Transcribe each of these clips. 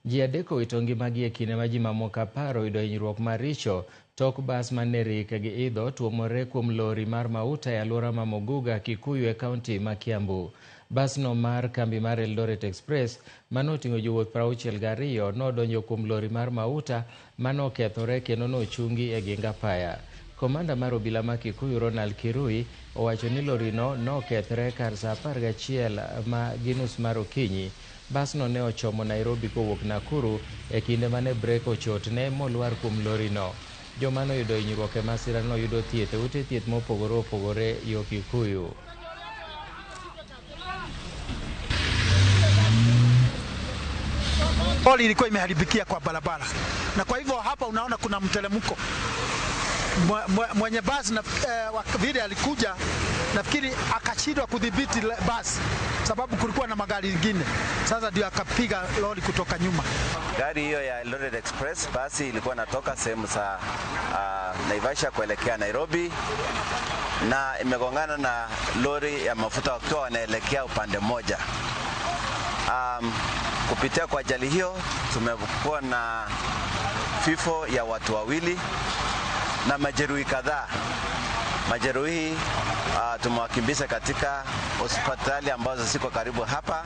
Ji adeko itongi magi e kinde ma ji mamoko 10 oyudo hinyruok maricho tok bas manerike gi idho tuomore kuom lori mar mauta e alwora ma Muguga, Kikuyu e kaunti ma Kiambu. Basno mar kambi mar Eldoret Express manoting'o jowuoth 62 nodonjo kuom lori mar mauta manokethore kendo nochungi e ginga apaya. Komanda mar obila ma Kikuyu Ronald Kirui owacho ni lorino nokethre kar saa 11 ma ginus mar okinyi. Basno ne ochomo Nairobi kowuok Nakuru e kinde mane brek ochotne molwar kuom lorino. Joma noyudo hinyruok e masirano yudo thieth e ute thieth mopogore opogore yo Kikuyu. Lori ilikuwa imeharibikia kwa barabara, na kwa hivyo hapa unaona kuna mteremko. Mwenye basi na vile alikuja, nafikiri akashindwa kudhibiti basi sababu kulikuwa na magari mengine. Sasa ndio akapiga lori kutoka nyuma. Gari hiyo ya Eldoret Express basi ilikuwa natoka sehemu za Naivasha kuelekea Nairobi na imegongana na lori ya mafuta wakiwa wanaelekea upande mmoja. Kupitia kwa ajali hiyo tumekuwa na vifo ya watu wawili na majeruhi kadhaa. Majeruhi tumewakimbiza katika hospitali ambazo ziko karibu hapa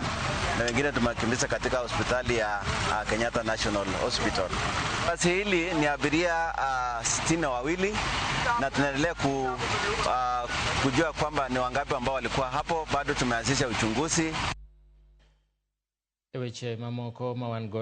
na wengine tumewakimbiza katika hospitali ya Kenyatta National Hospital. Basi hili ni abiria 62 na tunaendelea kujua kwamba ni wangapi ambao walikuwa hapo. Bado tumeanzisha uchunguzi. Eweche mamoko mawan